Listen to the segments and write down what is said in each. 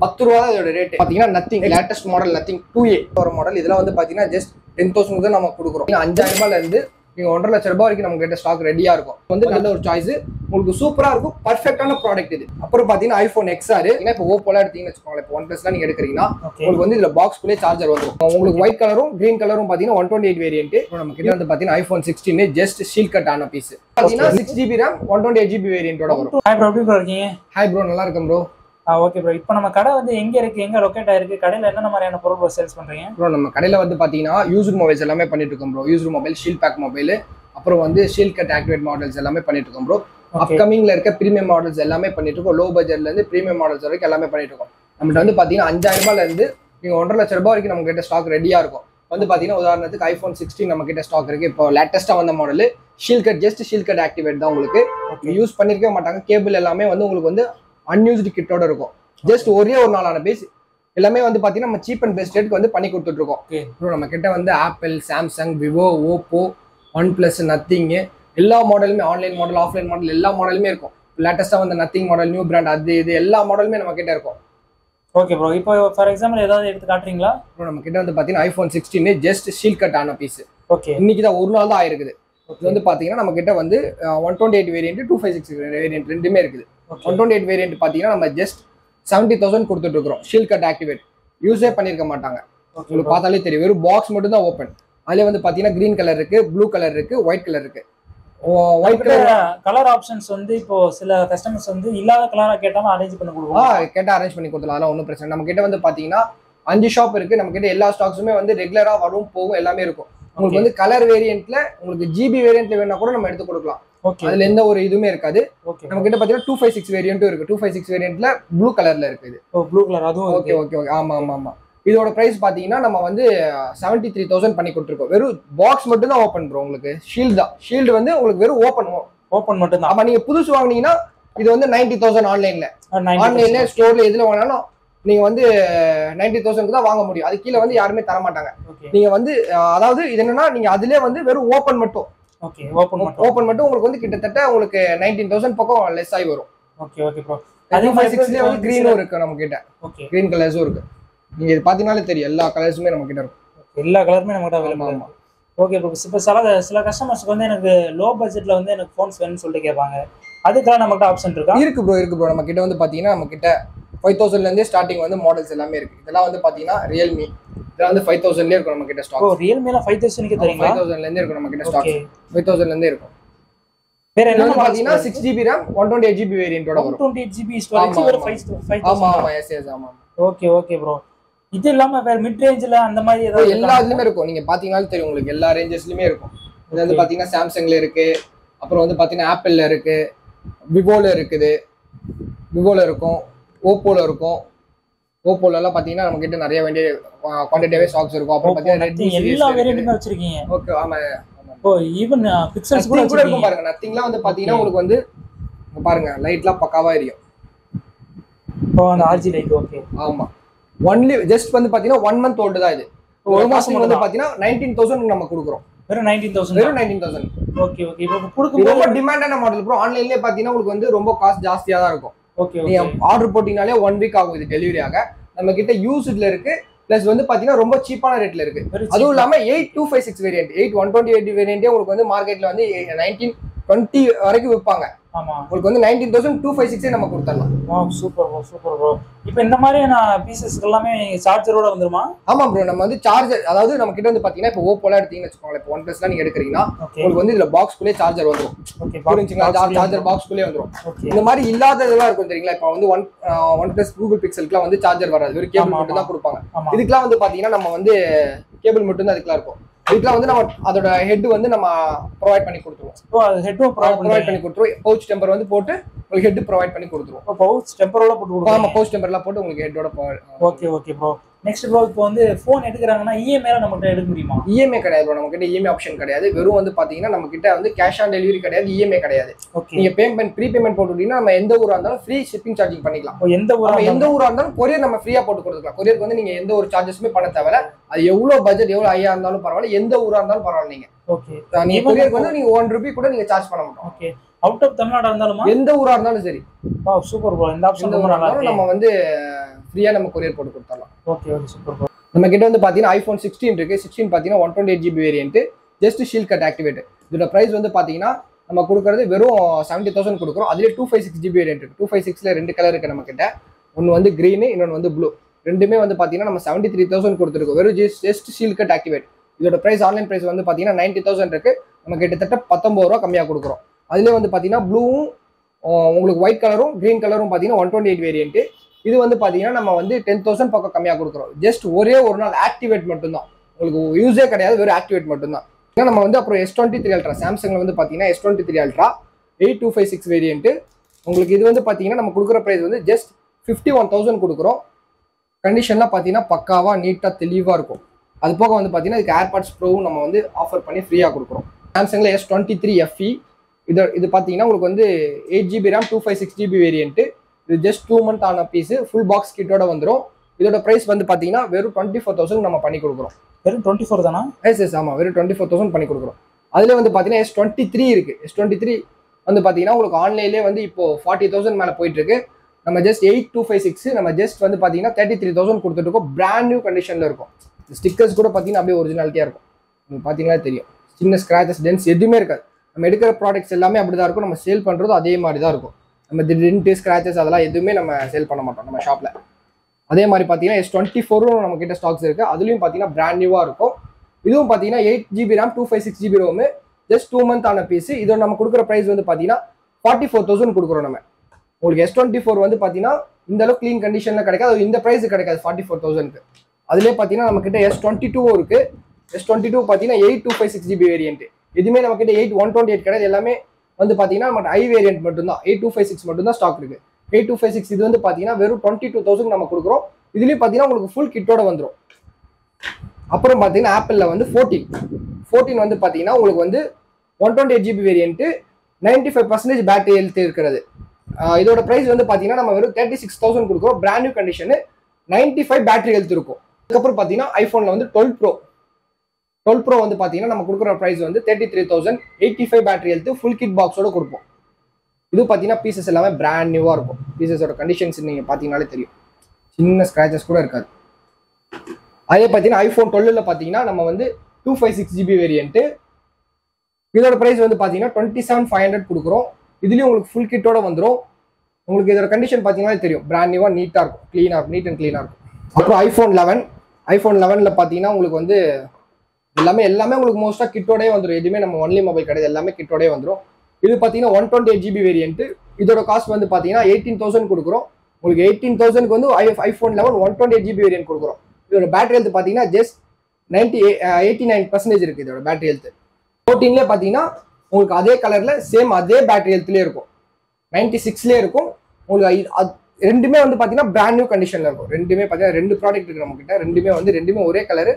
10 ரூபா தான் இதோட ரேட். பாத்தீங்கன்னா nothing latest model nothing 2A ஒரு மாடல். இதெல்லாம் வந்து பாத்தீங்கன்னா ஜஸ்ட் 10,000 தான் நம்ம கொடுக்குறோம். 5000 ரூபாயில இருந்து நீங்க 1.5 லட்சம் ரூபாய் வரைக்கும் நம்ம கிட்ட ஸ்டாக் ரெடியா இருக்கும். வந்து நல்ல ஒரு சாய்ஸ், உங்களுக்கு சூப்பரா இருக்கும், பர்ஃபெக்டான ப்ராடக்ட் இது. அப்புறம் பாத்தீங்கன்னா ஐபோன் XR. இப்போ ஓப்போல எடுத்தீங்கன்னு வச்சுக்கோங்களேன், இப்போ OnePlusல நீங்க எடுக்கிறீங்கன்னா உங்களுக்கு வந்து இதுல பாக்ஸ்குள்ளே சார்ஜர் வந்துடும். உங்களுக்கு ஒயிட் கலரும் கிரீன் கலரும் பாத்தீங்கன்னா 128 வேரியன்ட். நம்ம கிட்ட வந்து பாத்தீங்கன்னா ஐபோன் 16 ஜஸ்ட் ஷீல் கட் ஆன பீஸ். பாத்தீங்கன்னா 6GB RAM 128GB வேரியன்ட்டோட வரும். ஹாய் ப்ரோ, எப்படி ப்ரோ இருக்கீங்க? ஹாய் ப்ரோ, நல்லா இருக்கேன் ப்ரோ. ஓகே ப்ரோ, இப்போ நம்ம கடை வந்து எங்க இருக்கு, எங்க லொகேட் ஆயிருக்கு, கடையில என்னென்ன மாதிரியான பொருள் சேல்ஸ் பண்றீங்க? ப்ரோ நம்ம கடையில வந்து பாத்தீங்கன்னா யூஸ்டு மொபைல்ஸ் எல்லாமே பண்ணிட்டு இருக்கோம் bro. Used mobile, seal pack mobile, அப்புறம் வந்து ஷீல் கட் ஆக்டிவேட் மாடல்ஸ் எல்லாமே பண்ணிட்டு இருக்கோம் ப்ரோ. அப்கமிங்ல இருக்க பிரீமியம் மாடல்ஸ் எல்லாமே பண்ணிட்டு இருக்கோம். லோ பட்ஜெட்ல இருந்து பிரீமியம் மாடல்ஸ் வரைக்கும் எல்லாமே பண்ணிட்டு இருக்கோம். நம்மகிட்ட வந்து பாத்தீங்கன்னா 5000 ரூபாயில இருந்து நீங்க 1.5 லட்சம் ரூபாய் வரைக்கும் நம்ம கிட்ட ஸ்டாக் ரெடியா இருக்கும். வந்து பாத்தீங்கன்னா உதாரணத்துக்கு ஐபோன் 16 நம்ம கிட்ட ஸ்டாக் இருக்கு. இப்போ லேட்டஸ்டா வந்த model seal cut, just seal cut activate தான். உங்களுக்கு யூஸ் பண்ணிருக்கவே மாட்டாங்க. கேபிள் எல்லாமே வந்து உங்களுக்கு வந்து அன்யூஸ்டு கிட்டோட இருக்கும். ஜஸ்ட் ஒரே ஒரு நாளான பேஸ் எல்லாமே வந்து பாத்தீங்கன்னா நம்ம சீப் அண்ட் பெஸ்ட் ரேட்க்கு வந்து பண்ணி கொடுத்துட்டு இருக்கோம். ப்ரோ நம்ம கிட்ட வந்து apple, Samsung, Vivo, Oppo, OnePlus, nothing எல்லா மாடலுமே, ஆன்லைன் மாடல், ஆஃப்லைன் மாடல் எல்லா மாடலுமே இருக்கும். லேட்டஸ்டா வந்து நத்திங் மாடல், நியூ பிராண்ட், அது இது எல்லா மாடலுமே நம்ம கிட்ட இருக்கும். ஓகே ப்ரோ, இப்போ ஃபார் எக்ஸாம்பிள் ஏதாவது எடுத்து காட்டுறீங்களா? ப்ரோ நம்ம கிட்ட வந்து பாத்தீங்கன்னா ஐபோன் 16 ஜஸ்ட் ஷீல் கட் ஆன பீஸ். ஓகே, இன்னைக்கு தான் ஒரு நாள் தான் ஆயிருக்குது. இது வந்து பாத்தீங்கன்னா நம்ம கிட்ட வந்து 128 வேரியன்ட், 256 வேரியன்ட் ரெண்டுமே இருக்குது. 128 வேரியன்ட் பாத்தீங்கன்னா நம்ம ஜஸ்ட் 70,000 கொடுத்துட்டு இருக்கிறோம். ஷீல் கட் ஆக்டிவேட் யூஸே பண்ணிருக்க மாட்டாங்க. உங்களுக்கு பார்த்தாலே தெரியும், வெறும் பாக்ஸ் மட்டும் தான் ஓப்பன். அதுல வந்து பாத்தீங்கன்னா கிரீன் கலர் இருக்கு, ப்ளூ கலர் இருக்கு, ஒயிட் கலர் இருக்கு. ஒயிட் கலர் ஆப்ஷன்ஸ் வந்து இப்போ சில கஸ்டமர்ஸ் வந்து இல்லாத கலரா கேட்டாலும் அரேஞ்ச் பண்ணி கொடுப்போம். கேட்டா அரேஞ்ச் பண்ணி கொடுத்துலாம், அதெல்லாம் ஒன்றும் பிரச்சனை. நம்ம கிட்ட வந்து பாத்தீங்கன்னா 5 ஷாப் இருக்கு. நம்ம கிட்ட எல்லா ஸ்டாக்ஸுமே வந்து ரெகுலரா வரும், போகும், எல்லாமே இருக்கும். உங்களுக்கு வந்து கலர் வேரியன்ட்ல, உங்களுக்கு GB வேரியன்ட்ல வேணா கூட நம்ம எடுத்து கொடுக்கலாம். அதுல எந்த ஒரு இதுவுமே இருக்காது. நம்ம கிட்ட பாத்தீங்கன்னா 256 வேரியன்ட்டும் இருக்கு. 256 வேரியன்ட்ல ப்ளூ கலர்ல இருக்கு. இது ப்ளூ கலர் அதுவும் ஓகே ஓகே ஓகே. ஆமா ஆமா ஆமா. இதோட பிரைஸ் பாத்தீங்கன்னா நம்ம வந்து 73,000 பண்ணி கொடுத்துருக்கோம். வெறும் பாக்ஸ் மட்டும் தான் ஓப்பன் ப்ரோ. உங்களுக்கு ஷீல்டு தான். ஷீல்டு வந்து உங்களுக்கு வெறும் ஓப்பன் மட்டும் தான். ஆமா, நீங்க புதுசு வாங்குனீங்கன்னா இது வந்து 90,000 ஆன்லைன்ல ஸ்டோர்ல எதுல வாங்கினாலும் நீங்க வந்து 90,000 தான் வாங்க முடியும். அது கீழே வந்து யாருமே தர மாட்டாங்க. நீங்க வந்து அதாவது இது என்னன்னா, நீங்க அதுலயே வந்து வெறும் ஓப்பன் மட்டும் உங்களுக்கு வந்து கிட்டத்தட்ட உங்களுக்கு 19,000 பக்கம் லெஸ் ஆகி வரும். Okay okay bro. அதே மாதிரி 6ல வந்து கிரீனும் இருக்கு நம்ம கிட்ட. ஓகே, கிரீன் கலர்ஸும் இருக்கு. நீங்க இது பாத்தீங்கன்னாலே தெரியும், எல்லா கலர்ஸுமே நம்ம கிட்ட இருக்கும். எல்லா கலருமே நம்ம கிட்ட அவைலபிள். Okay bro. இப்போ சில கஸ்டமர்ஸ்க்கு வந்து எனக்கு லோ பட்ஜெட்ல வந்து எனக்கு ஃபோன்ஸ் வேணும்னு சொல்லிட்டு கேட்பாங்க. அதுக்கெல்லாம் நம்ம கிட்ட ஆப்ஷன் இருக்கா? இருக்கு ப்ரோ. நம்ம கிட்ட வந்து பாத்தீங்கன்னா நம்ம கிட்ட 5,000ல இருந்தே ஸ்டார்டிங் வந்து மாடல்ஸ் எல்லாமே இருக்கு. இதெல்லாம் வந்து பாத்தீங்கன்னா ரியல்மி, இதெல்லாம் வந்து 5,000ல இருக்கும் நம்ம கிட்ட ஸ்டாக். ரியல்மில 5,000க்கு தரீங்களா? 5,000ல இருந்தே இருக்கும் நம்ம கிட்ட ஸ்டாக். 5,000ல இருந்தே இருக்கும். வேற என்ன பாத்தீங்கன்னா 6GB RAM 128GB வேரியன்ட்டோட வரும். 128GB ஸ்டோரேஜ் ஒரு 5,000. ஆமா ஆமா, எஸ் எஸ், ஆமா. Okay okay bro. இது இல்லாம வேற மிட் ரேஞ்ச்ல அந்த மாதிரி ஏதாவது எல்லா இதுலயுமே இருக்கும். நீங்க பாத்தீங்கன்னாலே தெரியும், உங்களுக்கு எல்லா ரேஞ்சஸ்லயுமே இருக்கும். இது வந்து பாத்தீங்கன்னா சாம்சங்ல இருக்கு, அப்புறம் வந்து பாத்தீங்கன்னா ஆப்பிள்ல இருக்கு, விவோல இருக்குது, விவோல இருக்கும், ஓப்போல இருக்கும். ஓப்போல எல்லாம் பாத்தீங்கன்னா நம்ம கிட்ட நிறைய வேண்டிய குவாண்டிட்டியாவே ஸ்டாக்ஸ் இருக்கும். அப்புறம் பாத்தீங்கன்னா ரெட்மி எல்லா வேரியன்ட்மே வச்சிருக்கீங்க. ஓகே, ஆமா. ஓ, ஈவன் பிக்சல்ஸ் கூட இருக்கும் பாருங்க. நத்திங்லாம் வந்து பாத்தீங்கன்னா உங்களுக்கு வந்து பாருங்க லைட்லாம் பக்காவா எரியும். ஓ, அந்த RG லைட். ஓகே, ஆமா. ஒன்லி ஜஸ்ட் வந்து பாத்தீங்கன்னா 1 மந்த் ஓல்டு தான் இது. ஒரு மாசம் வந்து பாத்தீங்கன்னா 19,000 நம்ம கொடுக்குறோம். வெறும் 19,000. Okay okay. இப்போ கொடுக்கும்போது ரொம்ப டிமாண்டான மாடல் ப்ரோ. ஆன்லைன்லயே பாத்தீங்கன்னா உங்களுக்கு வந்து ரொம்ப காஸ்ட் ஜாஸ்தியா தான் இருக்கும். ஓகே, நீங்க ஆர்டர் போட்டீங்கனாலே 1 வீக் ஆகும் இது டெலிவரி ஆக. நம்ம கிட்ட யூஸ்ட்ல இருக்கு, பிளஸ் வந்து பாத்தீங்கன்னா ரொம்ப சீப்பான ரேட்ல இருக்கு. அதுவும் இல்லாம 8256 வேரியன்ட், 128 வேரியன்ட்டே உங்களுக்கு வந்து மார்க்கெட்ல வந்து 1920 வரைக்கும் விற்பாங்க. ஆமா, உங்களுக்கு வந்து 19,256 நம்ம கொடுத்துடலாம். Super bro, super bro. இப்போ இந்த மாதிரி நான் பீசஸ்க்கு எல்லாமே சார்ஜரோட வந்துருமா? ஆமா ப்ரோ. நம்ம வந்து சார்ஜர், அதாவது நம்ம கிட்ட வந்து பாத்தீங்கன்னா இப்போ ஓப்போல எடுத்தீங்கன்னு வச்சுக்கோங்களேன், இப்போ OnePlusலாம் நீங்க எடுக்கிறீங்கன்னா உங்களுக்கு வந்து இதுல பாக்ஸ்குள்ளே சார்ஜர் வந்துரும். ஓகே, புரிஞ்சுங்களா? சார்ஜர் பாக்ஸ்குள்ளே வந்துரும். இந்த மாதிரி இல்லாத இதெல்லாம் இருக்கும் தெரியுங்களா? இப்போ வந்து OnePlus கூகுள் பிக்சலுக்குலாம் வந்து சார்ஜர் வராது, வெறும் கேபிள் மட்டும் தான் கொடுப்பாங்க. இதுக்கெல்லாம் வந்து பாத்தீங்கன்னா நம்ம வந்து கேபிள் மட்டும் தான் அதுக்கெல்லாம் இருக்கும். இதுக்கெல்லாம் வந்து நம்ம அதோட ஹெட் வந்து நம்ம ப்ரொவைட் பண்ணி கொடுத்துருவோம். ஓ, அது ஹெட்டும் ப்ரொவைட் பண்ணி கொடுத்துருவோம். பவுச் டெம்பர் வந்து போட்டு உங்களுக்கு ஹெட் ப்ரொவைட் பண்ணி கொடுத்துருவோம். பவுச் டெம்பரோட போட்டு கொடுப்போம். ஆமா, பவுச் டெம்பர்லாம் போட்டு உங்களுக்கு ஹெட்டோட provide. Okay okay bro. Next bro, இப்போ வந்து ஃபோன் எடுக்கிறாங்கன்னா இஎம்ஐ நம்மகிட்ட எடுக்க முடியுமா? இஎம்ஐ கிடையாது ப்ரோ. நம்ம கிட்ட இஎம்ஐ ஆப்ஷன் கிடையாது. வெறும் வந்து பாத்தீங்கன்னா நம்ம கிட்ட வந்து கேஷ் ஆன் டெலிவரி கிடையாது, இஎம்ஐ கிடையாது. நீங்க ப்ரீ பேமெண்ட் போட்டுட்டீங்கன்னா நம்ம எந்த ஊரா இருந்தாலும் ஃப்ரீ ஷிப்பிங் சார்ஜிங் பண்ணிக்கலாம். எந்த ஊரா இருந்தாலும் கொரியர் நம்ம ஃப்ரீயா போட்டு கொடுத்துக்கலாம். கொரியருக்கு வந்து நீங்க எந்த ஒரு சார்ஜஸுமே பண்ண தேவையில்ல. அது எவ்வளவு பட்ஜெட், எவ்வளவு ஹையா இருந்தாலும் பரவாயில்ல, எந்த ஊரா இருந்தாலும் பரவாயில்ல. நீங்க ஓகே, நீங்க கொரியருக்கு வந்து நீங்க 1 ரூபி கூட நீங்க சார்ஜ் பண்ண மாட்டோம். ஓகே, அவுட் ஆஃப் தமிழ்நாடு இருந்தாலும் எந்த ஊரா இருந்தாலும் சரி. Super bro. இந்த ஆப்ஷன் ரொம்ப நல்லா இருக்கு. நம்ம வந்து ஃப்ரீயாக நம்ம கொரியர் போட்டு கொடுத்துடலாம். Okay super. நம்ம கிட்ட வந்து பார்த்தீங்கன்னா iPhone 16 இருக்கு. 16 பார்த்தீங்கன்னா 128GB variant, just shield cut activate. இதோட ப்ரைஸ் வந்து பார்த்தீங்கன்னா நம்ம கொடுக்குறது வெறும் 70,000 கொடுக்குறோம். அதுலேயே 256GB வேரியன்ட் இருக்கு. 256ல 2 கலர் இருக்கு நம்ம கிட்ட. ஒன்று வந்து க்ரீனு, இன்னொன்று வந்து ப்ளூ. ரெண்டுமே வந்து பார்த்தீங்கன்னா நம்ம 73,000 கொடுத்துருக்கோம். வெறும் ஜஸ்ட் ஷீல்ட் கட் ஆக்டிவேட். இதோட ப்ரைஸ் ஆன்லைன் ப்ரைஸ் வந்து பார்த்தீங்கன்னா 90,000 இருக்கு. நம்ம கிட்டத்தட்ட 19 ரூபா கம்மியாக கொடுக்குறோம். அதுலேயே வந்து பார்த்தீங்கன்னா ப்ளூவும் உங்களுக்கு ஒயிட் கலரும் க்ரீன் கலரும் பார்த்தீங்கன்னா 128 வேரியன்ட். இது வந்து பார்த்தீங்கன்னா நம்ம வந்து 10,000 பக்கம் கம்மியாக கொடுக்குறோம். ஜஸ்ட் ஒரே ஒரு நாள் ஆக்டிவேட் மட்டும்தான், உங்களுக்கு யூஸே கிடையாது, வெறும் ஆக்டிவேட் மட்டும்தான். ஏன்னா நம்ம வந்து அப்புறம் S23 அல்ட்ரா, சாம்சங்ல வந்து பார்த்தீங்கன்னா S23 அல்ட்ரா 8256 வேரியன்ட். உங்களுக்கு இது வந்து பார்த்தீங்கன்னா நம்ம கொடுக்குற ப்ரைஸ் வந்து ஜஸ்ட் 51,000 கொடுக்குறோம். கண்டிஷன்லாம் பார்த்தீங்கன்னா பக்காவாக நீட்டாக தெளிவாக இருக்கும். அது போக வந்து பார்த்தீங்கன்னா இதுக்கு ஏர்பாட்ஸ் ப்ரோவும் நம்ம வந்து ஆஃபர் பண்ணி ஃப்ரீயாக கொடுக்குறோம். சாம்சங்ல S23 FE இது பார்த்தீங்கன்னா உங்களுக்கு வந்து 8GB RAM 256GB வேரியன்ட். இது ஜஸ்ட் 2 month ஆன பீஸ், ஃபுல் பாக்ஸ் கிட்டோட வந்துடும். இதோட ப்ரைஸ் வந்து பார்த்தீங்கன்னா வெறும் 24,000 நம்ம பண்ணி கொடுக்குறோம். வெறும் 24 தானா? எஸ் ஆமாம், வெறும் 24,000 பண்ணி கொடுக்குறோம். அதில் வந்து பார்த்தீங்கன்னா S23 இருக்கு. S23 வந்து பார்த்தீங்கன்னா உங்களுக்கு ஆன்லைன்லேயே வந்து இப்போ 40,000 மேலே போயிட்டு இருக்கு. நம்ம ஜஸ்ட் 8256 நம்ம ஜஸ்ட் வந்து பார்த்தீங்கன்னா 33,000 கொடுத்துட்டு இருக்கோம். பிராண்ட் நியூ கண்டிஷனில் இருக்கும். ஸ்டிக்கர்ஸ் கூட பார்த்தீங்கன்னா அப்படியே ஒரிஜினாலிட்டியாக இருக்கும். உங்களுக்கு பார்த்தீங்கன்னா தெரியும், சின்ன ஸ்க்ராச்சஸ் டென்ஸ் எதுவுமே இருக்காது. நம்ம எடுக்கிற ப்ராடக்ட்ஸ் எல்லாமே அப்படி தான் இருக்கும். நம்ம சேல் பண்ணுறதும் அதே மாதிரி தான் இருக்கும். நம்ம டென்ட்டு ஸ்க்ராச்சஸ் அதெல்லாம் எதுவுமே நம்ம சேல் பண்ண மாட்டோம் நம்ம ஷாப்பில். அதே மாதிரி பார்த்தீங்கன்னா S24 நம்ம கிட்ட ஸ்டாக்ஸ் இருக்குது. அதுலேயும் பார்த்தீங்கன்னா பிராண்ட் நியூவாக இருக்கும். இதுவும் பார்த்தீங்கன்னா 8GB RAM 256GB ROM, just 2 month ஆன பீஸ். இதோட நம்ம கொடுக்குற ப்ரைஸ் வந்து பார்த்தீங்கன்னா 44,000 கொடுக்குறோம். நம்ம உங்களுக்கு S24 வந்து பார்த்தீங்கன்னா இந்த அளவுக்கு க்ளீன் கண்டிஷனில் கிடைக்காது, அது இந்த ப்ரைஸ் கிடைக்காது 44,000க்கு. அதுலேயே பார்த்தீங்கன்னா நம்ம கிட்ட S22 இருக்கு. S22 பார்த்தீங்கன்னா 8256GB வேரியன்ட். எதுவுமே நம்ம கிட்ட 128 கிடையாது. எல்லாமே வந்து பார்த்தீங்கன்னா நம்ம ஐ வேரியன்ட் மட்டும்தான், 8256 மட்டும்தான் ஸ்டாக் இருக்கு. 8256 இது வந்து பார்த்தீங்கன்னா வெறும் 22,000 நம்ம கொடுக்குறோம். இதுலேயும் பார்த்தீங்கன்னா உங்களுக்கு ஃபுல் கிட்டோட வந்துடும். அப்புறம் பார்த்தீங்கன்னா ஆப்பிளில் வந்து 14 வந்து பார்த்தீங்கன்னா உங்களுக்கு வந்து 128GB வேரியன்ட், 95% பேட்டரி ஹெல்த் இருக்கிறது. இதோட ப்ரைஸ் வந்து பார்த்தீங்கன்னா நம்ம வெறும் 36,000 கொடுக்குறோம். Brand new condition, 95 battery health இருக்கும். அதுக்கப்புறம் பார்த்தீங்கன்னா ஐஃபோனில் வந்து 12 ப்ரோ வந்து பார்த்தீங்கன்னா நம்ம கொடுக்குற ப்ரைஸ் வந்து 33,000, 85 பேட்டரி ஹெல்த், ஃபுல் கிட் பாக்ஸோட கொடுப்போம். இது பார்த்தீங்கன்னா பீசஸ் எல்லாமே பிராண்ட் நியூவாக இருக்கும். பீசஸோட கண்டிஷன்ஸ் நீங்கள் பார்த்தீங்கன்னாலே தெரியும், சின்ன ஸ்க்ராச்சஸ் கூட இருக்காது. அதே பார்த்தீங்கன்னா iPhone 12ல் பார்த்தீங்கன்னா நம்ம வந்து 256GB வேரியன்ட்டு. இதோட ப்ரைஸ் வந்து பார்த்தீங்கன்னா 27,500 கொடுக்குறோம். இதுலேயும் உங்களுக்கு ஃபுல் கிட்டோட வந்துடும். உங்களுக்கு இதோட கண்டிஷன் பார்த்தீங்கன்னா தெரியும், பிராண்ட் நியூவாக நீட்டாக இருக்கும், க்ளீனாக இருக்கும், நீட் அண்ட் க்ளீனாக இருக்கும். அப்புறம் iPhone 11ல் பார்த்தீங்கன்னா உங்களுக்கு வந்து எல்லாமே உங்களுக்கு மோஸ்ட்டாக கிட்டோடே வந்துடும். எதுவுமே நம்ம ஒன்லி மொபைல் கிடையாது, எல்லாமே கிட்டோடே வந்துடும். இது பார்த்தீங்கன்னா 128GB வேரியன்ட். இதோட காஸ்ட் வந்து பார்த்தீங்கன்னா 18,000 கொடுக்குறோம். உங்களுக்கு 18,000க்கு வந்து iPhone 11 128GB வேரியன்ட் கொடுக்குறோம். இதோட பேட்டரி ஹெல்த் பார்த்தீங்கன்னா ஜஸ்ட் 89% இருக்குது இதோட பேட்டரி ஹெல்த். 14லேயே பார்த்தீங்கன்னா உங்களுக்கு அதே கலரில் சேம் அதே பேட்டரி ஹெல்த்லேயே இருக்கும், 96லேயே இருக்கும். உங்களுக்கு ரெண்டுமே வந்து பார்த்தீங்கன்னா பிராண்ட் நியூ கண்டிஷனில் இருக்கும். ரெண்டுமே பார்த்தீங்கன்னா 2 ப்ராடக்ட் இருக்குது நம்ம கிட்ட. ரெண்டுமே ஒரே கலரு.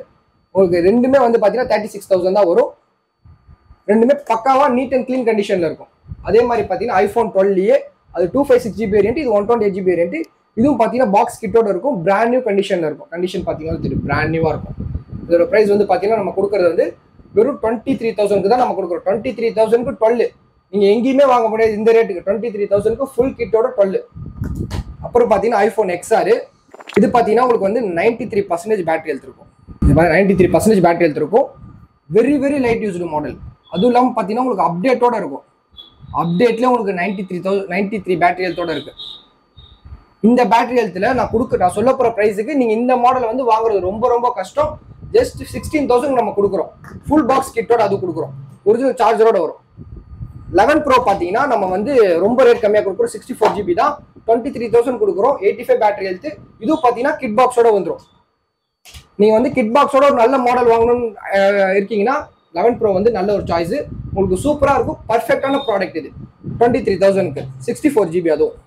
உங்களுக்கு ரெண்டுமே வந்து பார்த்தீங்கன்னா 36,000 தான் வரும். ரெண்டுமே பக்காவாக நீட் அண்ட் க்ளீன் கண்டிஷனில் இருக்கும். அதே மாதிரி பார்த்தீங்கன்னா iPhone 12லேயே அது 256GB வேரியன்ட், இது 128GB வேரியன்ட். இதுவும் பார்த்தீங்கன்னா பாக்ஸ் கிட்டோட இருக்கும், பிராண்ட் நியூ கண்டிஷனில் இருக்கும். கண்டிஷன் பார்த்தீங்கன்னா தெரியும், பிராண்ட் நியூவாக இருக்கும். இதோட ப்ரைஸ் வந்து பார்த்தீங்கன்னா நம்ம கொடுக்குறது வந்து வெறும் 23,000க்கு தான் நம்ம கொடுக்குறோம். 23,000க்கு 12 நீங்கள் எங்கேயுமே வாங்க முடியாது இந்த ரேட்டுக்கு. 23,000க்கு ஃபுல் கிட்டோட 12. அப்புறம் பார்த்தீங்கன்னா iPhone XR. இது பார்த்தீங்கன்னா உங்களுக்கு வந்து 93% பேட்டரி ஹெல்த் இருக்கும். இது மாதிரி 93% பேட்டரி ஹெல்த் இருக்கும். Very very light used model. அதுவும் இல்லாமல் பார்த்தீங்கன்னா உங்களுக்கு அப்டேட்டோட இருக்கும். அப்டேட்லேயே உங்களுக்கு 93 பேட்டரி ஹெல்த்தோட இருக்கு. இந்த பேட்டரி ஹெல்த்தில் நான் சொல்ல போகிற ப்ரைஸுக்கு நீங்கள் இந்த மாடல் வந்து வாங்குறது ரொம்ப ரொம்ப கஷ்டம். ஜஸ்ட் 16,000 நம்ம கொடுக்குறோம். ஃபுல் பாக்ஸ் கிட்டோட அது கொடுக்குறோம், ஒரிஜினல் சார்ஜரோட வரும். 11 Pro பார்த்தீங்கன்னா நம்ம வந்து ரொம்ப ரேட் கம்மியாக கொடுக்குறோம், 64GB தான், 23,000 கொடுக்குறோம், 85 பேட்டரி ஹெல்த். இதுவும் பார்த்தீங்கன்னா கிட் பாக்ஸோட வந்துடும். நீங்கள் வந்து கிட் பாக்ஸோட ஒரு நல்ல மாடல் வாங்கணும்னு இருக்கீங்கன்னா 11 Pro வந்து நல்ல ஒரு சாய்ஸ். உங்களுக்கு சூப்பராக இருக்கும், பர்ஃபெக்டான ப்ராடக்ட் இது 23,000க்கு, 64GB அதுவும்.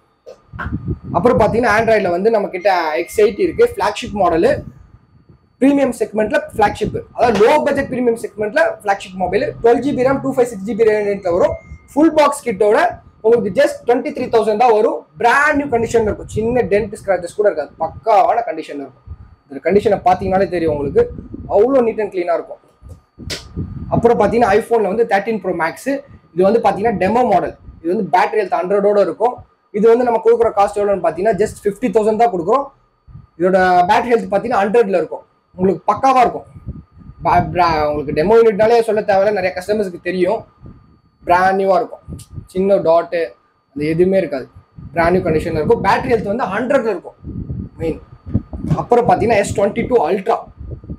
அப்புறம் பார்த்தீங்கன்னா ஆண்ட்ராய்டில் வந்து நம்ம கிட்ட X8 இருக்கு, ஃபிளாக்ஷிப் மாடலு. ப்ரீமியம் செக்மெண்ட்ல ஃபிளாக்ஷிப், அதாவது லோ பட்ஜெட் ப்ரீமியம் செக்மெண்ட்ல flagship mobile. 12GB RAM 256GB வேரியன்ட்ல வரும். ஃபுல் பாக்ஸ் கிட்டோட உங்களுக்கு ஜஸ்ட் 23,000 தான் வரும். பிராண்ட் நியூ கண்டிஷன்ல இருக்கும், சின்ன டென்ட் ஸ்கிராச்சஸ் கூட இருக்காது, பக்காவான கண்டிஷன்ல இருக்கும். இந்த கண்டிஷனை பார்த்தீங்கன்னாலே தெரியும் உங்களுக்கு, அவ்வளோ நீட் அண்ட் க்ளீனாக இருக்கும். அப்புறம் பார்த்தீங்கன்னா ஐஃபோனில் வந்து 13 Pro Max. இது வந்து பார்த்தீங்கன்னா டெமோ மாடல். இது வந்து பேட்டரி ஹெல்த் 100ஓட இருக்கும். இது வந்து நம்ம கொடுக்குற காஸ்ட் எவ்வளோன்னு பார்த்தீங்கன்னா ஜஸ்ட் 50,000 தான் கொடுக்குறோம். இதோட பேட்டரி ஹெல்த் பார்த்தீங்கன்னா 100ல இருக்கும், உங்களுக்கு பக்காவாக இருக்கும். உங்களுக்கு டெமோ யூனிட்னாலே சொல்ல தேவையில்ல, நிறைய கஸ்டமர்ஸ்க்கு தெரியும். பிராண்ட் நியூவாக இருக்கும், சின்ன டாட்டு அந்த எதுவுமே இருக்காது, பிராண்ட் நியூ கண்டிஷனில் இருக்கும். பேட்டரி ஹெல்த் வந்து 100ல இருக்கும் மெயின். அப்புறம் பார்த்தீங்கன்னா S22 Ultra,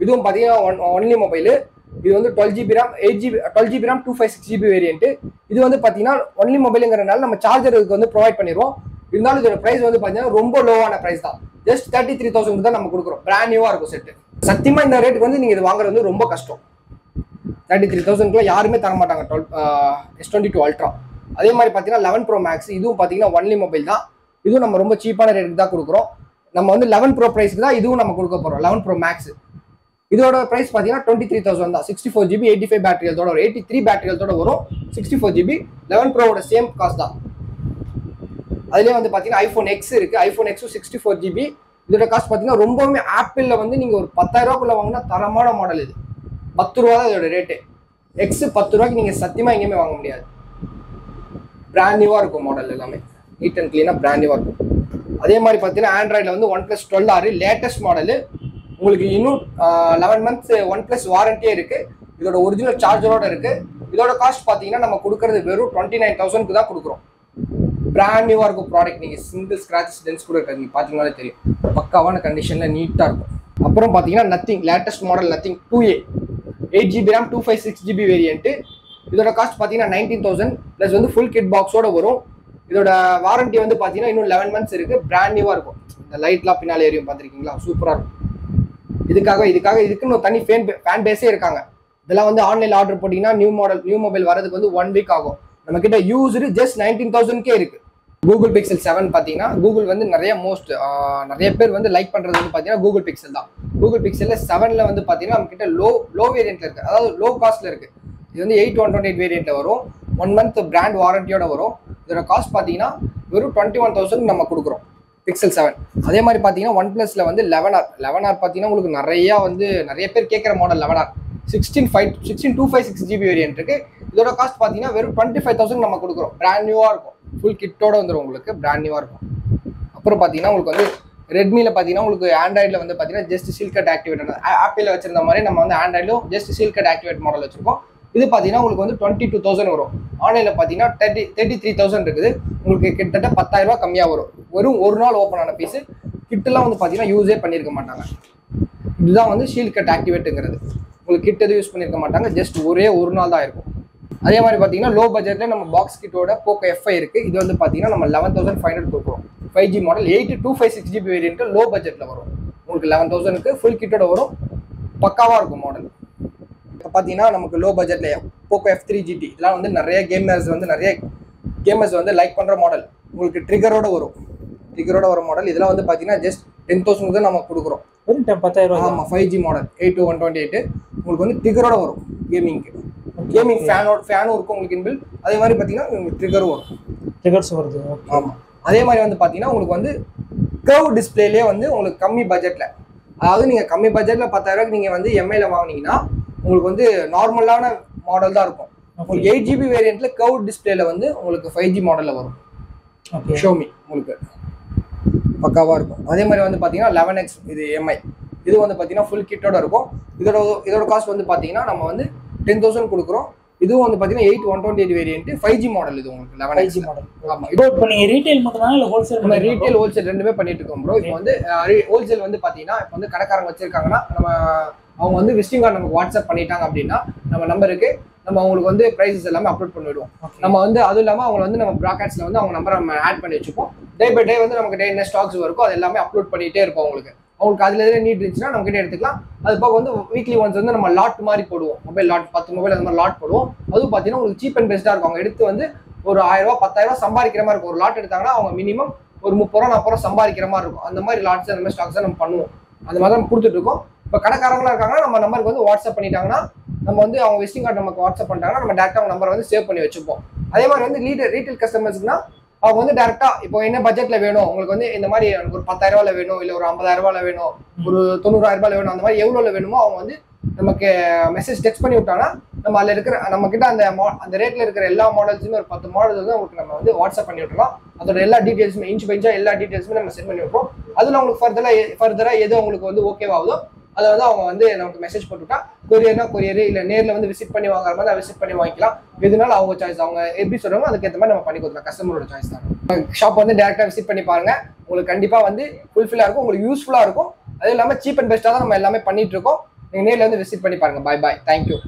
இதுவும் பார்த்தீங்கன்னா ஒன்லி மொபைலு. இது வந்து 12GB RAM 8GB 12GB RAM 256GB variant. இது வந்து பார்த்தீங்கன்னா ஒன்லி மொபைலுங்கிறனால நம்ம சார்ஜருக்கு வந்து ப்ரொவைட் பண்ணிடுவோம். இருந்தாலும் இதோட ப்ரைஸ் வந்து பார்த்தீங்கன்னா ரொம்ப லோவான ப்ரைஸ் தான், ஜஸ்ட் 33,000 தான் நம்ம கொடுக்குறோம். பிராண்ட் நியூவாக இருக்கும் செட்டு. சத்தியமாக இந்த ரேட்டுக்கு வந்து நீங்கள் இது வாங்குறது வந்து ரொம்ப கஷ்டம். 33,000 யாருமே தர மாட்டாங்க S22 Ultra. அதே மாதிரி பார்த்தீங்கன்னா 11 Pro Max, இதுவும் பார்த்தீங்கன்னா ஒன்லி மொபைல் தான். இதுவும் நம்ம ரொம்ப சீப்பான ரேட்டுக்கு தான் கொடுக்குறோம். நம்ம வந்து 11 Pro ப்ரைஸ்க்கு தான் இதுவும் நம்ம கொடுக்க போகிறோம். 11 Pro Max இதோட ப்ரைஸ் பார்த்தீங்கன்னா 23,000 தான். 64GB 85 பேட்டரி ஹெல்த்தோட வரும், 83 பேட்டரி ஹெல்த்தோட வரும். 64GB 11 Proவோட சேம் காஸ்ட் தான். அதுலேயே வந்து பார்த்தீங்கன்னா iPhone X இருக்குது, iPhone X 64GB. இதோட காஸ்ட் பார்த்தீங்கன்னா ரொம்பவுமே ஆப்பிளில் வந்து நீங்கள் ஒரு 10,000 வாங்கினா தரமான மாடல். இது 10 ரூபா தான் இதோட ரேட்டு. X 10 ரூபாய்க்கு நீங்கள் சத்தியமாக எங்கேயுமே வாங்க முடியாது. பிராண்ட் நியூவாக இருக்கும் மாடல் எல்லாமே, நீட் அண்ட் க்ளீனாக பிராண்ட் நியூவாக இருக்கும். அதே மாதிரி பார்த்தீங்கன்னா ஆண்ட்ராய்டில் வந்து OnePlus 12R லேட்டஸ்ட் மாடலு. உங்களுக்கு இன்னும் 11 months OnePlus வாரண்டியே இருக்குது. இதோட ஒரிஜினல் சார்ஜரோட இருக்குது. இதோட காஸ்ட் பார்த்தீங்கன்னா நம்ம கொடுக்குறது வெறும் 29,000க்கு தான் கொடுக்குறோம். பிராண்ட் நியூவாக இருக்கும் ப்ராடக்ட், நீங்கள் சிங்கிள் ஸ்க்ராச்சஸ் டென்ஸ் கூட இருக்காது, நீங்கள் பார்த்தீங்கன்னாலே தெரியும். பக்காவான கண்டிஷனில் நீட்டாக இருக்கும். அப்புறம் பார்த்தீங்கன்னா nothing latest model nothing 2A 8GB RAM 256GB variant. இதோட காஸ்ட் பார்த்தீங்கன்னா 19,000 ப்ளஸ் வந்து ஃபுல் கிட் பாக்ஸோட வரும். இதோட வாரண்டி வந்து பார்த்தீங்கன்னா இன்னும் 11 months இருக்குது. பிராண்ட் நியூவாக இருக்கும். இந்த லைட்லாம் பின்னால் ஏரியும் பார்த்துருக்கீங்களா, சூப்பராக இருக்கும். இதுக்குன்னு ஒரு தனி ஃபேன் பேஸே இருக்காங்க. இதெல்லாம் வந்து ஆன்லைனில் ஆர்டர் போட்டிங்கன்னா நியூ மொபைல் வரதுக்கு வந்து 1 week ஆகும். நம்ம கிட்ட யூஸ்டு ஜஸ்ட் 19,000 இருக்குது. Google Pixel 7 பார்த்தீங்கன்னா கூகுள் வந்து நிறைய பேர் வந்து லைக் பண்ணுறது வந்து பார்த்தீங்கன்னா Google Pixel தான். Google Pixel 7ல் வந்து பார்த்தீங்கன்னா நம்ம கிட்ட லோ வேரியண்ட்டில் இருக்குது, அதாவது லோ காஸ்ட்டில் இருக்குது. இது வந்து 8,128 வேரியண்ட்டில் வரும். 1 month பிராண்ட் வாரண்டியோட வரும். இதோட காஸ்ட் பார்த்தீங்கன்னா வெறும் 21,000 நம்ம கொடுக்குறோம் Pixel 7. அதே மாதிரி பார்த்தீங்கன்னா OnePlusல வந்து 11R பார்த்தீங்கன்னா உங்களுக்கு நிறைய பேர் கேட்குற மாடல் 11R 16256GB வேரியன்ட் இருக்குது. இதோட காஸ்ட் பார்த்தீங்கன்னா வெறும் 25,000 நம்ம கொடுக்குறோம். பிராண்ட் நியூவாக இருக்கும், ஃபுல் கிட்டோட வந்துடும் உங்களுக்கு, பிராண்ட் நியூவாக இருக்கும். அப்புறம் பார்த்தீங்கன்னா உங்களுக்கு வந்து ரெட்மியில் பார்த்தீங்கன்னா உங்களுக்கு ஆண்ட்ராய்டில் வந்து பார்த்தீங்கன்னா ஜஸ்ட் சீல் கட் ஆக்டிவேட், ஆப்பிளில் வச்சிருந்த மாதிரி நம்ம வந்து ஆண்ட்ராய்டிலும் just seal cut activate model வச்சிருக்கோம். இது பார்த்தீங்கன்னா உங்களுக்கு வந்து 22,000 வரும். ஆன்லைனில் பார்த்தீங்கன்னா 33,000 இருக்குது. உங்களுக்கு கிட்டத்தட்ட 10,000 ரூபா கம்மியாக வரும். வெறும் ஒரு நாள் ஓப்பன் ஆன பீஸு. கிட்டெல்லாம் வந்து பார்த்தீங்கன்னா யூஸே பண்ணியிருக்க மாட்டாங்க. இதுதான் வந்து ஷீல் கட் ஆக்டிவேட்டுங்கிறது. உங்களுக்கு கிட் எதுவும் யூஸ் பண்ணியிருக்க மாட்டாங்க, ஜஸ்ட் ஒரே ஒரு நாள் தான் இருக்கும். அதே மாதிரி பார்த்தீங்கன்னா லோ பட்ஜெட்டில் நம்ம பாக்ஸ் கிட்டோட Poco F5 இருக்குது. இது வந்து பார்த்தீங்கன்னா நம்ம 11,500 கொடுக்குறோம். 5G model 8,256GB variant low பட்ஜெட்டில் வரும். உங்களுக்கு 11,000க்கு ஃபுல் கிட்டோட வரும், பக்காவாக இருக்கும் மாடல். இப்போ பார்த்தீங்கன்னா நமக்கு லோ பட்ஜெட்டில் Poco F3 GT இதெல்லாம் வந்து நிறைய கேமர்ஸ் வந்து லைக் பண்ணுற மாடல். உங்களுக்கு ட்ரிகரோட வரும் மாடல். இதெல்லாம் வந்து பார்த்தீங்கன்னா ஜஸ்ட் 10,000 தான் நம்ம கொடுக்குறோம். 10,000. ஆமாம், 5G மாடல் 8,128 உங்களுக்கு வந்து ட்ரிகரோட வரும். கேமிங் ஃபேனும் இருக்கும் உங்களுக்கு இன்பில். அதே மாதிரி பார்த்தீங்கன்னா உங்களுக்கு ட்ரிகரும் வரும். ட்ரிகர்ஸ் வருது. ஆமாம். அதே மாதிரி வந்து பார்த்தீங்கன்னா உங்களுக்கு வந்து கர்வ் டிஸ்பிளேலேயே வந்து உங்களுக்கு கம்மி பட்ஜெட்டில், அதாவது நீங்கள் கம்மி பட்ஜெட்டில் 10,000 நீங்கள் வந்து எம்ஐயில் வாங்கினீங்கன்னா உங்களுக்கு வந்து நார்மலான மாடல் தான் இருக்கும். உங்களுக்கு 8GB வேரியண்ட்டில் கர்வ் டிஸ்பிளேல வந்து உங்களுக்கு 5G மாடலில் வரும். ஷோமி உங்களுக்கு பக்காவாக இருக்கும். அதே மாதிரி வந்து பார்த்தீங்கன்னா 11X இது எம்ஐ, இது வந்து பார்த்தீங்கன்னா ஃபுல் கிட்டோட இருக்கும். இதோட காஸ்ட் வந்து பார்த்தீங்கன்னா நம்ம வந்து 10,000 கொடுக்குறோம். இதுவும் வந்து பார்த்தீங்கன்னா 8,128 வேரியன்ட் 5G மாடல். இது உங்களுக்கு 11X மாடல். ஆமாம். இப்போ நீங்கள் ரீட்டைல் மட்டும் தான் இல்லை ஹோல்சேல்? நம்ம ரீட்டைல் ஹோல்சேல் ரெண்டுமே பண்ணிட்டு இருக்கோம் ப்ரோ. இப்போ வந்து ஹோல்சேல் வந்து பார்த்தீங்கன்னா இப்போ வந்து கடைக்காரங்க வச்சிருக்காங்கன்னா அவங்க வந்து விசிட்டிங் கார்டு நமக்கு வாட்ஸ்அப் பண்ணிட்டாங்க அப்படின்னா நம்ம நம்பருக்கு நம்ம அவங்களுக்கு வந்து ப்ரைஸஸ் எல்லாமே அப்லோட் பண்ணிவிடுவோம். நம்ம வந்து அதுவும் இல்லாமல் அவங்க வந்து நம்ம ப்ராட்காஸ்ட்டில் வந்து அவங்க நம்பரை நம்ம ஆட் பண்ணி வச்சுப்போம். டே பை டே வந்து நமக்கு என்ன ஸ்டாக்ஸ் இருக்கோ அது எல்லாமே அப்லோட் பண்ணிகிட்டே இருப்போம். அவங்களுக்கு அதில் எதுவும் நீட் இருந்துச்சுன்னா நம்ம கிட்டே எடுத்துக்கலாம். அது போக வந்து வீக்லி ஒன்ஸ் வந்து நம்ம லாட் மாதிரி போடுவோம், மொபைல் லாட் 10 மொபைல் அந்த மாதிரி லாட் போடுவோம். அதுவும் பார்த்தீங்கன்னா உங்களுக்கு சீப் அண்ட் பெஸ்ட்டாக இருக்கும். அவங்க எடுத்து வந்து ஒரு 1000 ரூபா 10,000 ரூபா சம்பாதிக்கிற மாதிரி இருக்கும். ஒரு லாட் எடுத்தாங்கன்னா அவங்க மினிமம் ஒரு 30 ரூபா 40 ரூபா சம்பாதிக்கிற மாதிரி இருக்கும். அந்த மாதிரி லாட்ஸ் அந்த மாதிரி ஸ்டாக்ஸை நம்ம பண்ணுவோம். அந்த மாதிரி தான் கொடுத்துட்டு இருக்கோம். இப்போ கடைக்காரங்களா இருக்காங்கன்னா நம்ம நம்பருக்கு வந்து வாட்ஸ்அப் பண்ணிட்டாங்கன்னா நம்ம வந்து அவங்க விசிட்டிங் கார்டு நமக்கு வாட்ஸ்அப் பண்ணிட்டாங்கன்னா நம்ம டேரெக்டாக அவங்க நம்பரை வந்து சேவ் பண்ணி வச்சுப்போம். அதே மாதிரி வந்து ரீட்டைல் கஸ்டமர்ஸ்க்குனா அவங்க வந்து டேரெக்டாக இப்போ என்ன பட்ஜெட்டில் வேணும் உங்களுக்கு வந்து இந்த மாதிரி எனக்கு ஒரு 10,000 ரூபாயில் வேணும், இல்லை ஒரு 50,000 ரூபாயில் வேணும், ஒரு 90,000 ரூபாயில் வேணும், அந்த மாதிரி எவ்வளோவில் வேணுமோ அவங்க வந்து நமக்கு மெசேஜ் டெக்ஸ்ட் பண்ணி விட்டாங்கன்னா நம்ம அதில் இருக்கிற நம்ம கிட்ட அந்த ரேட்ல இருக்கிற எல்லா மாடல்ஸுமே ஒரு 10 மாடல்ஸ் வந்து உங்களுக்கு நம்ம வந்து வாட்ஸ்அப் பண்ணி விட்டுலாம். அதோட எல்லா டீடைல்ஸுமே இன்ச் பை இன்ச்சா எல்லா டீடைல்ஸுமே நம்ம சென்ட் பண்ணி வைப்போம். அதில் உங்களுக்கு ஃபர்தரா எது உங்களுக்கு வந்து ஓகேவாகுதோ அதை வந்து அவங்க வந்து நமக்கு மெசேஜ் போட்டுவிட்டா கொரியர்னா கொரியர், இல்லை நேரில் வந்து விசிட் பண்ணி வாங்குற மாதிரி விசிட் பண்ணி வாங்கிக்கலாம். எதுனாலும் அவங்க சாய்ஸ், அவங்க எப்படி சொல்றாங்க அதுக்கேற்ற மாதிரி நம்ம பண்ணி கொடுக்கலாம். கஸ்டமரோட சாய்ஸ் தான். ஷாப் வந்து டேரக்டாக விசிட் பண்ணி பாருங்க, உங்களுக்கு கண்டிப்பாக வந்து ஃபுல்ஃபில்லாக இருக்கும், உங்களுக்கு யூஸ்ஃபுல்லாக இருக்கும். அதுவும் இல்லாமல் சீப் அண்ட் பெஸ்ட்டாக தான் நம்ம எல்லாமே பண்ணிட்டு இருக்கோம். நீங்கள் நேரில் வந்து விசிட் பண்ணி பாருங்க. பாய் பாய், தேங்க்யூ.